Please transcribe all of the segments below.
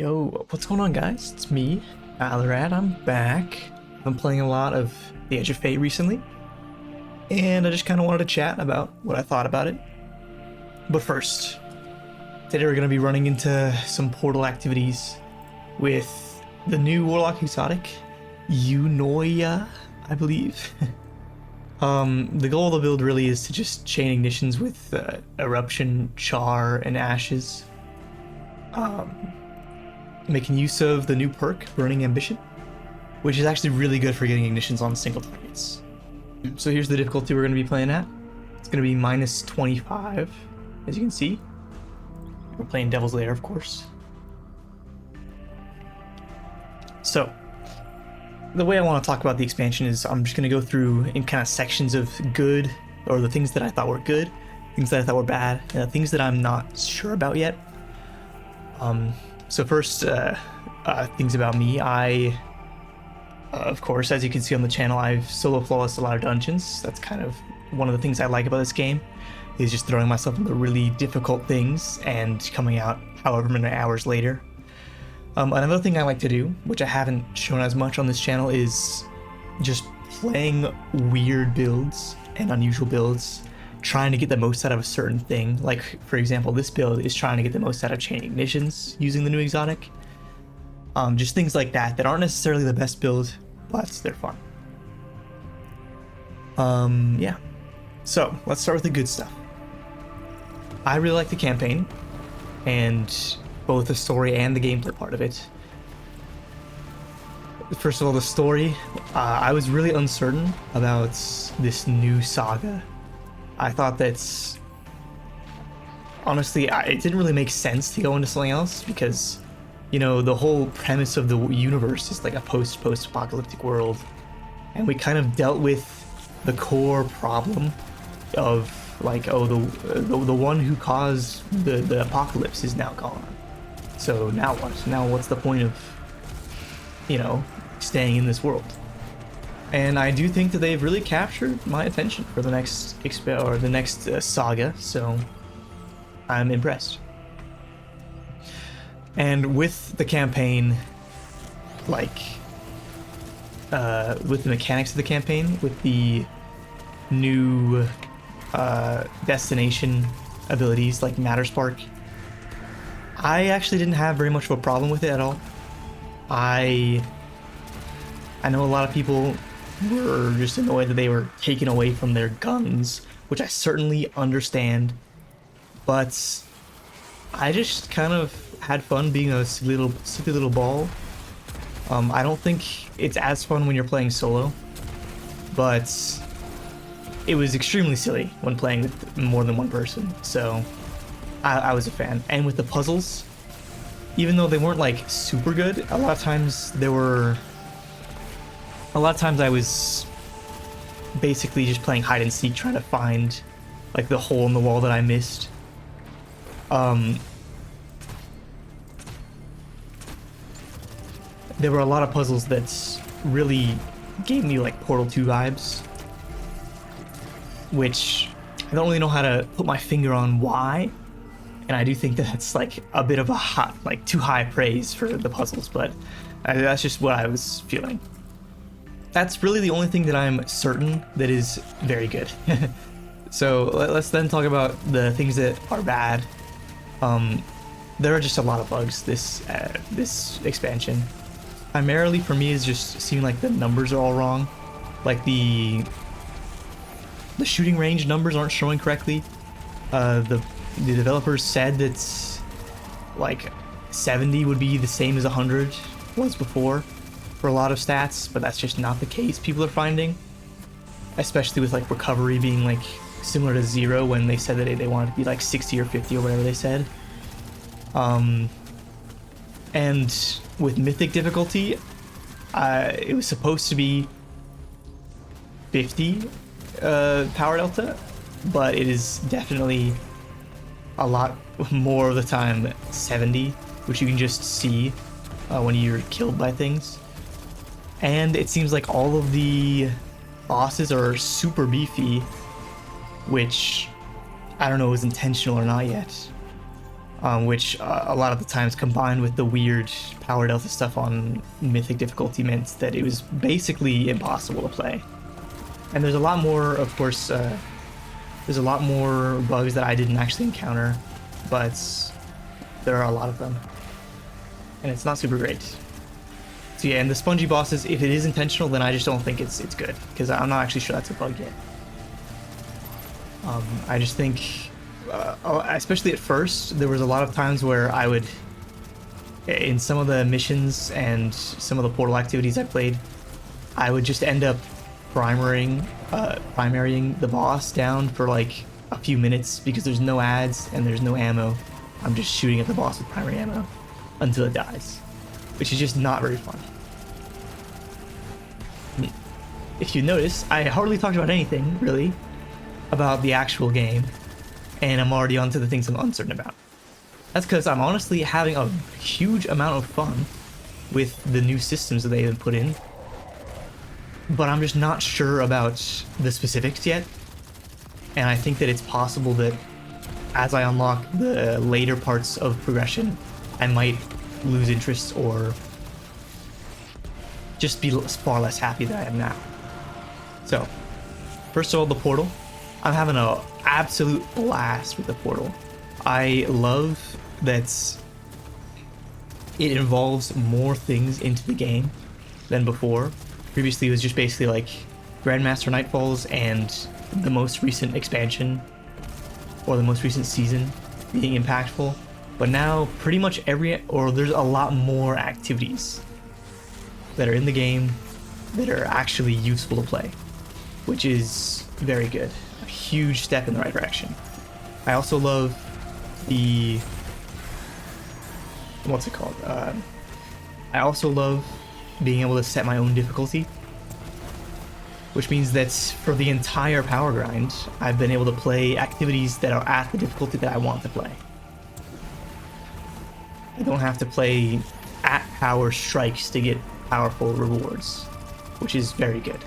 Yo, what's going on, guys? It's me, Valorant. I'm back. I've been playing a lot of The Edge of Fate recently, and I just kind of wanted to chat about what I thought about it. But first, today we're going to be running into some portal activities with the new Warlock exotic, Eunoia, I believe. The goal of the build really is to just chain ignitions with Eruption, Char, and Ashes. Making use of the new perk, Burning Ambition, which is actually really good for getting ignitions on single targets. So here's the difficulty we're going to be playing at. It's going to be minus 25, as you can see. We're playing Devil's Lair, of course. So, the way I want to talk about the expansion is I'm just going to go through in kind of sections of good, or the things that I thought were good, things that I thought were bad, and the things that I'm not sure about yet. So first, things about me. I, of course, as you can see on the channel, I've solo flawless a lot of dungeons. That's kind of one of the things I like about this game, is just throwing myself into really difficult things and coming out however many hours later. Another thing I like to do, which I haven't shown as much on this channel, is just playing weird builds and unusual builds, trying to get the most out of a certain thing. Like, for example, this build is trying to get the most out of chain ignitions using the new exotic. Just things like that aren't necessarily the best build, but they're fun. Yeah. So let's start with the good stuff. I really like the campaign, and both the story and the gameplay part of it. First of all, the story. I was really uncertain about this new saga. I thought that's honestly, it didn't really make sense to go into something else because, you know, the whole premise of the universe is like a post-apocalyptic world, and we kind of dealt with the core problem of like, oh, the one who caused the apocalypse is now gone. So now what? Now what's the point of, you know, staying in this world? And I do think that they've really captured my attention for the next saga, so I'm impressed. And with the campaign, like, with the mechanics of the campaign, with the new destination abilities like Matter Spark, I actually didn't have very much of a problem with it at all. I know a lot of people were just annoyed that they were taken away from their guns, which I certainly understand, but I just kind of had fun being a silly little ball. I don't think it's as fun when you're playing solo, but it was extremely silly when playing with more than one person, so I was a fan. And with the puzzles, even though they weren't like super good, a lot of times I was basically just playing hide and seek, trying to find like the hole in the wall that I missed. There were a lot of puzzles that really gave me like Portal 2 vibes, which I don't really know how to put my finger on why, and I do think that that's like a bit of a too high praise for the puzzles, but that's just what I was feeling. That's really the only thing that I'm certain that is very good. So let's then talk about the things that are bad. There are just a lot of bugs this expansion. Primarily for me is just seeming like the numbers are all wrong. Like the shooting range numbers aren't showing correctly. The developers said that like 70 would be the same as 100 was before for a lot of stats, but that's just not the case people are finding, especially with like recovery being like similar to 0 when they said that they wanted to be like 60 or 50 or whatever they said. And with mythic difficulty, it was supposed to be 50 power delta, but it is definitely a lot more of the time 70, which you can just see when you're killed by things. And it seems like all of the bosses are super beefy, which I don't know is intentional or not yet. which a lot of the times combined with the weird power delta stuff on mythic difficulty meant that it was basically impossible to play. And there's a lot more, of course, there's a lot more bugs that I didn't actually encounter, but there are a lot of them. And it's not super great. So yeah, and the spongy bosses, if it is intentional, then I just don't think it's good, because I'm not actually sure that's a bug yet. I just think, especially at first, there was a lot of times where I would, in some of the missions and some of the portal activities I played, I would just end up primarying the boss down for like a few minutes because there's no ads and there's no ammo. I'm just shooting at the boss with primary ammo until it dies, which is just not very fun. If you notice, I hardly talked about anything, really, about the actual game, and I'm already on to the things I'm uncertain about. That's because I'm honestly having a huge amount of fun with the new systems that they have put in, but I'm just not sure about the specifics yet, and I think that it's possible that as I unlock the later parts of progression, I might lose interest or just be far less happy than I am now. So, first of all, the portal. I'm having an absolute blast with the portal. I love that it involves more things into the game than before. Previously, it was just basically like Grandmaster Nightfalls and the most recent expansion or the most recent season being impactful. But now, pretty much there's a lot more activities that are in the game that are actually useful to play, which is very good. A huge step in the right direction. I also love the... what's it called? I also love being able to set my own difficulty, which means that for the entire power grind, I've been able to play activities that are at the difficulty that I want to play. I don't have to play at power strikes to get powerful rewards, which is very good.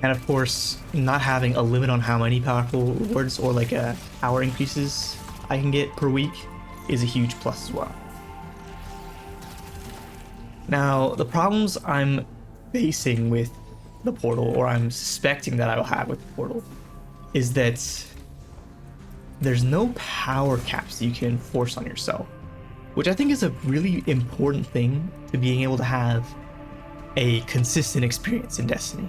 And of course, not having a limit on how many powerful rewards or like power increases I can get per week is a huge plus as well. Now, the problems I'm facing with the portal, or I'm suspecting that I will have with the portal, is that there's no power caps that you can enforce on yourself, which I think is a really important thing to being able to have a consistent experience in Destiny.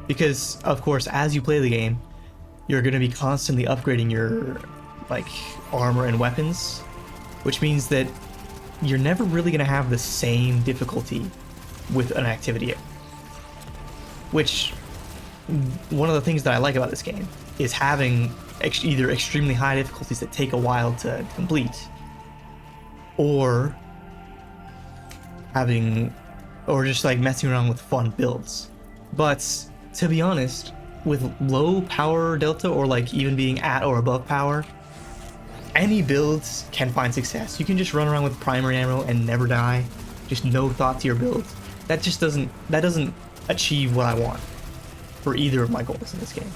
Because, of course, as you play the game, you're going to be constantly upgrading your like armor and weapons, which means that you're never really going to have the same difficulty with an activity. Which, one of the things that I like about this game is having either extremely high difficulties that take a while to complete, or just like messing around with fun builds. But to be honest, with low power delta or like even being at or above power, any builds can find success. You can just run around with primary ammo and never die. Just no thought to your build. That doesn't achieve what I want for either of my goals in this game.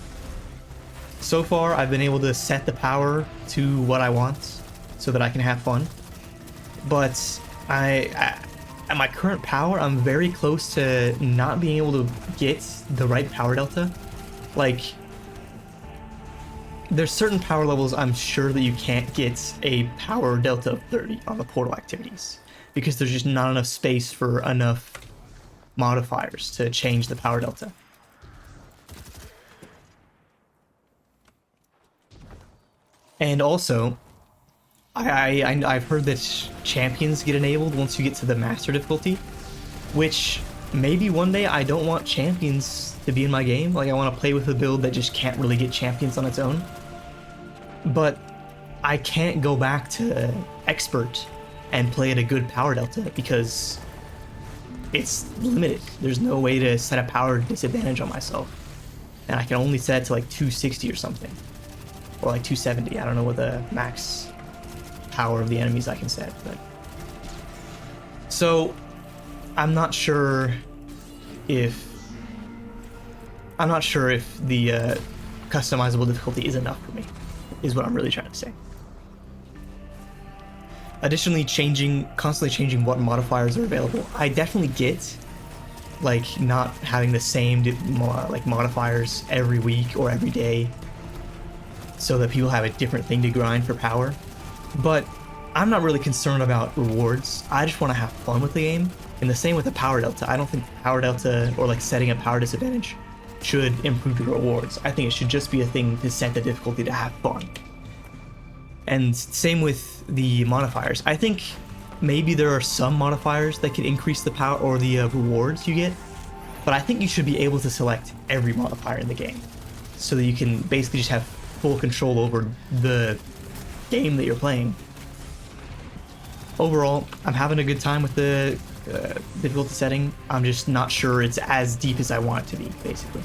So far, I've been able to set the power to what I want so that I can have fun. But at my current power, I'm very close to not being able to get the right power delta. Like, there's certain power levels I'm sure that you can't get a power delta of 30 on the portal activities, because there's just not enough space for enough modifiers to change the power delta. And also, I've heard that champions get enabled once you get to the master difficulty, which maybe one day I don't want champions to be in my game. Like, I want to play with a build that just can't really get champions on its own. But I can't go back to expert and play at a good power delta because it's limited. There's no way to set a power disadvantage on myself. And I can only set it to like 260 or something. Or like 270. I don't know what the max power of the enemies I can set, but so I'm not sure if the customizable difficulty is enough for me, is what I'm really trying to say. Additionally, constantly changing what modifiers are available. I definitely get like not having the same like modifiers every week or every day, so that people have a different thing to grind for power. But I'm not really concerned about rewards. I just want to have fun with the game. And the same with the power delta. I don't think power delta or like setting a power disadvantage should improve your rewards. I think it should just be a thing to set the difficulty to have fun. And same with the modifiers. I think maybe there are some modifiers that could increase the power or the rewards you get, but I think you should be able to select every modifier in the game so that you can basically just have full control over the game that you're playing. Overall, I'm having a good time with the difficulty setting. I'm just not sure it's as deep as I want it to be, basically.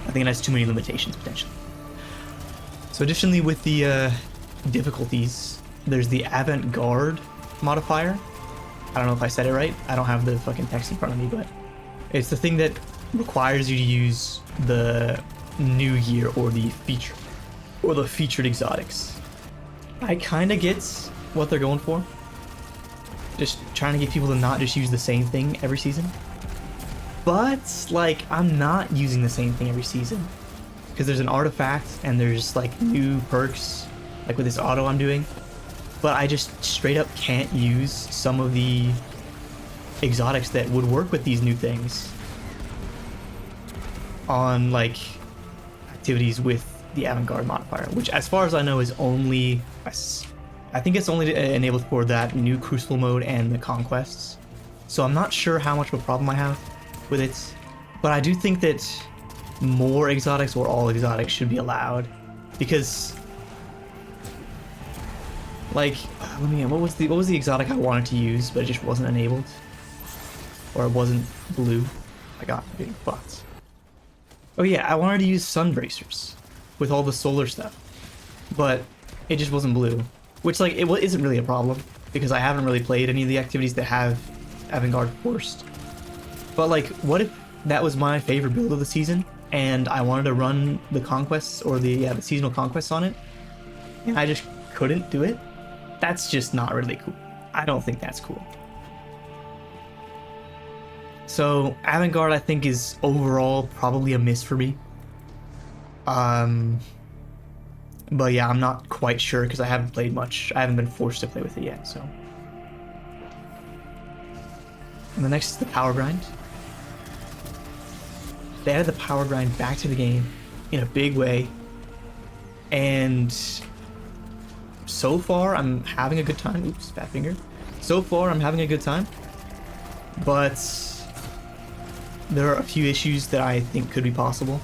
I think it has too many limitations, potentially. So additionally, with the difficulties, there's the avant-garde modifier. I don't know if I said it right. I don't have the fucking text in front of me, but it's the thing that requires you to use the new year or the featured exotics. I kind of get what they're going for. Just trying to get people to not just use the same thing every season. But, like, I'm not using the same thing every season. Because there's an artifact and there's, like, new perks, like with this auto I'm doing. But I just straight up can't use some of the exotics that would work with these new things on, like, activities with the avant-garde modifier, which as far as I know is only, I think it's only enabled for that new Crucible mode and the conquests. So I'm not sure how much of a problem I have with it, but I do think that more exotics or all exotics should be allowed, because like, what was the exotic I wanted to use but it just wasn't enabled, or it wasn't blue? I got getting fucked. Oh yeah, I wanted to use sun bracers with all the solar stuff, but it just wasn't blue, which like it isn't really a problem because I haven't really played any of the activities that have avant-garde forced. But like, what if that was my favorite build of the season and I wanted to run the conquests or the seasonal conquests on it, and I just couldn't do it? That's just not really cool. I don't think that's cool. So avant-garde I think is overall probably a miss for me. But yeah, I'm not quite sure because I haven't played much. I haven't been forced to play with it yet, so. And the next is the power grind. They added the power grind back to the game in a big way. And so far, I'm having a good time. Oops, fat finger. So far, I'm having a good time. But there are a few issues that I think could be possible.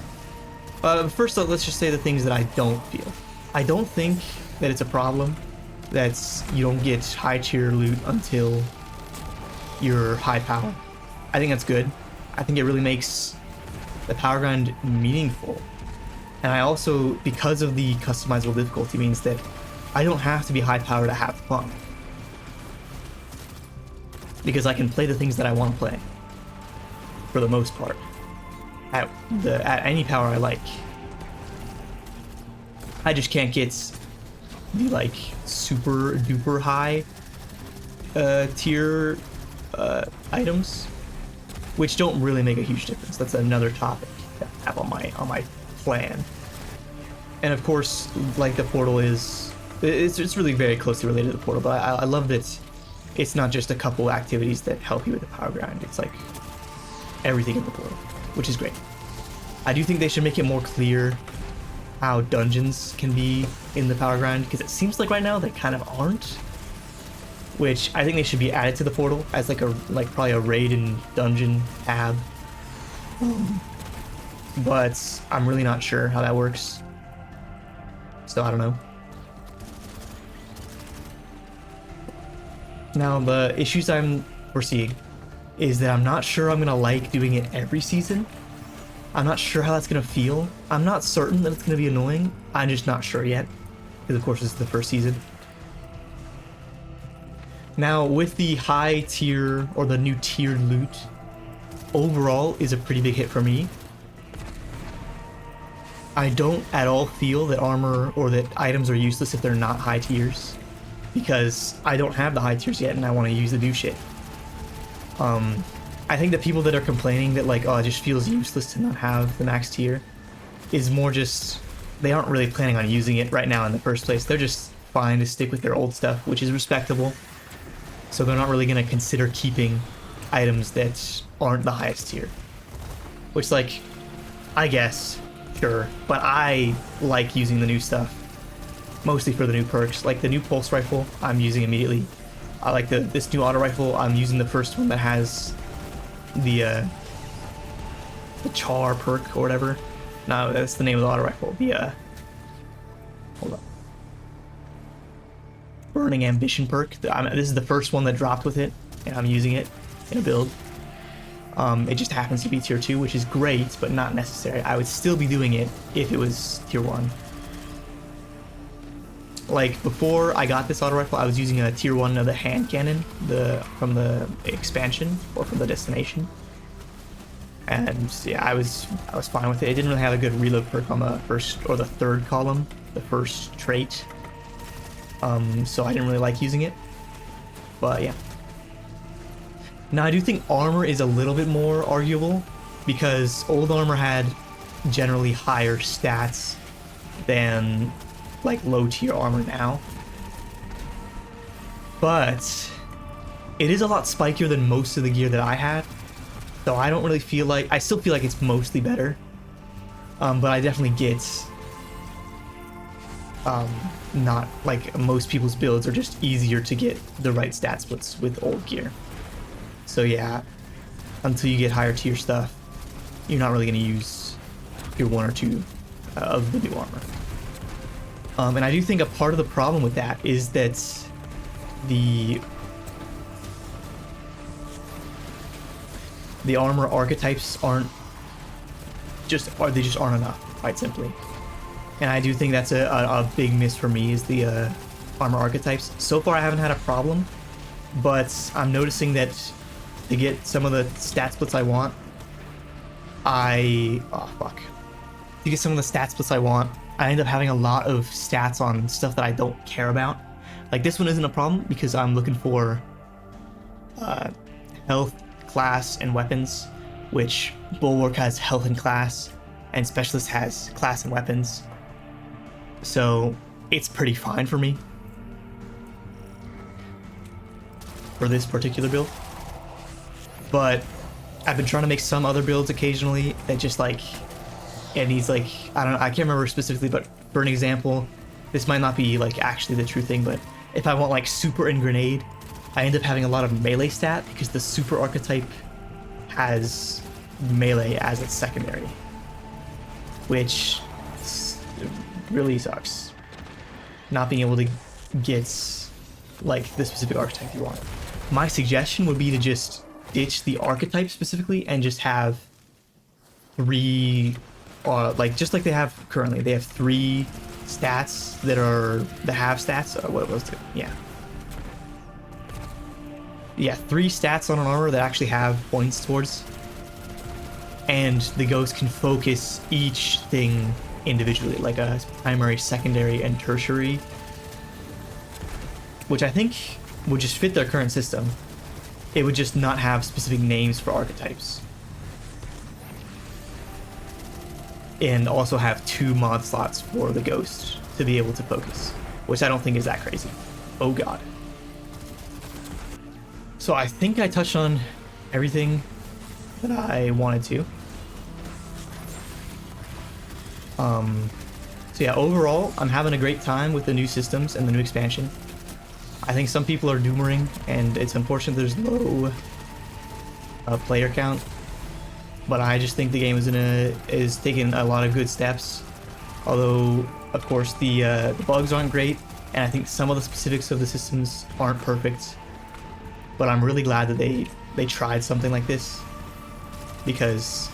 First, let's just say the things that I don't feel. I don't think that it's a problem that you don't get high tier loot until you're high power. I think that's good. I think it really makes the power grind meaningful. And I also, because of the customizable difficulty, means that I don't have to be high power to have fun. Because I can play the things that I want to play, for the most part, at any power I like. I just can't get the like super duper high tier items, which don't really make a huge difference. That's another topic that I have on my plan. And of course, like the portal is, it's really very closely related to the portal. But I love that it's not just a couple activities that help you with the power grind. It's like everything in the portal, which is great. I do think they should make it more clear how dungeons can be in the power grind, because it seems like right now they kind of aren't, which I think they should be added to the portal as like probably a raid and dungeon tab. But I'm really not sure how that works, so I don't know. Now the issues I'm foreseeing is that I'm not sure I'm gonna like doing it every season. I'm not sure how that's gonna feel. I'm not certain that it's gonna be annoying. I'm just not sure yet, because of course this is the first season. Now with the high tier or the new tiered loot, overall is a pretty big hit for me. I don't at all feel that armor or that items are useless if they're not high tiers. because I don't have the high tiers yet and I want to use the new shit. I think the people that are complaining that like, oh, it just feels useless to not have the max tier is more just they aren't really planning on using it right now in the first place. They're just fine to stick with their old stuff, which is respectable. So they're not really going to consider keeping items that aren't the highest tier. Which, like, I guess, sure. But I like using the new stuff. Mostly for the new perks. Like the new pulse rifle, I'm using immediately. I like this new auto rifle. I'm using the first one that has the char perk or whatever. No, that's the name of the auto rifle. Hold up. Burning Ambition perk. This is the first one that dropped with it, and I'm using it in a build. It just happens to be tier 2, which is great, but not necessary. I would still be doing it if it was tier 1. Like, before I got this auto rifle, I was using a tier 1 of the hand cannon from the expansion, or from the destination. And yeah, I was fine with it. It didn't really have a good reload perk on the first or the third column, the first trait. So I didn't really like using it. But yeah. Now I do think armor is a little bit more arguable, because old armor had generally higher stats than like low tier armor now. But it is a lot spikier than most of the gear that I had. So I don't really feel like, I still feel like it's mostly better. But I definitely get not like most people's builds are just easier to get the right stat splits with old gear. So yeah, until you get higher tier stuff, you're not really going to use your 1 or 2 of the new armor. And I do think a part of the problem with that is that the armor archetypes they just aren't enough, quite simply. And I do think that's a big miss for me, is the armor archetypes. So far I haven't had a problem, but I'm noticing that to get some of the stat splits I want, to get some of the stat splits I want, I end up having a lot of stats on stuff that I don't care about. Like this one isn't a problem because I'm looking for health, class, and weapons, which Bulwark has health and class, and Specialist has class and weapons. So it's pretty fine for me for this particular build. But I've been trying to make some other builds occasionally that just like, it needs like, I don't know, I can't remember specifically, but for an example, this might not be like actually the true thing, but if I want like super and grenade, I end up having a lot of melee stat because the super archetype has melee as its secondary, which really sucks. Not being able to get like the specific archetype you want. My suggestion would be to just ditch the archetype specifically and just have 3, like just like they have currently. They have 3 stats that are the have stats. What was it? Yeah, 3 stats on an armor that actually have points towards, and the ghost can focus each thing individually, like a primary, secondary, and tertiary, which I think would just fit their current system. It would just not have specific names for archetypes. And also have 2 mod slots for the ghost to be able to focus, which I don't think is that crazy. Oh god. So I think I touched on everything that I wanted to. So yeah, overall, I'm having a great time with the new systems and the new expansion. I think some people are doomering, and it's unfortunate there's low player count. But I just think the game is taking a lot of good steps. Although, of course, the bugs aren't great, and I think some of the specifics of the systems aren't perfect. But I'm really glad that they tried something like this, because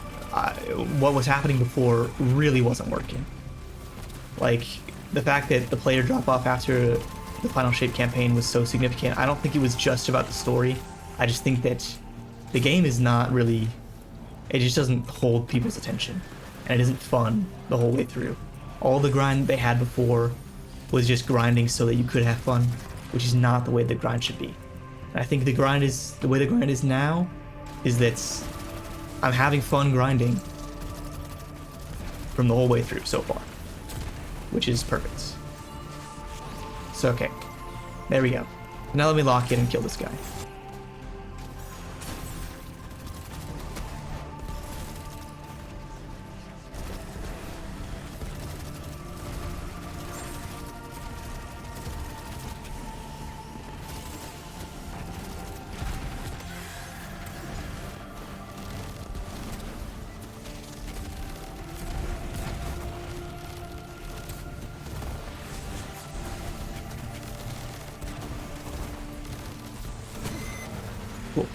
what was happening before really wasn't working. Like, the fact that the player drop off after the Final Shape campaign was so significant, I don't think it was just about the story. I just think that the game is not really, it just doesn't hold people's attention, and it isn't fun the whole way through. All the grind they had before was just grinding so that you could have fun, which is not the way the grind should be. And I think the way the grind is now is that I'm having fun grinding from the whole way through so far, which is perfect. So okay, there we go. Now let me lock in and kill this guy. Cool.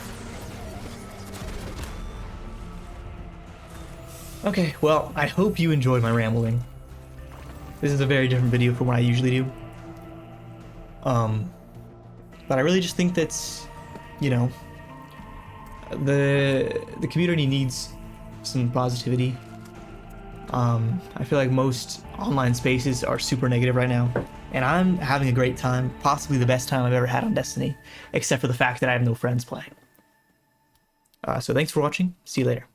Okay, well, I hope you enjoyed my rambling. This is a very different video from what I usually do. But I really just think that's, you know, the community needs some positivity. I feel like most online spaces are super negative right now, and I'm having a great time, possibly the best time I've ever had on Destiny, except for the fact that I have no friends playing. So thanks for watching. See you later.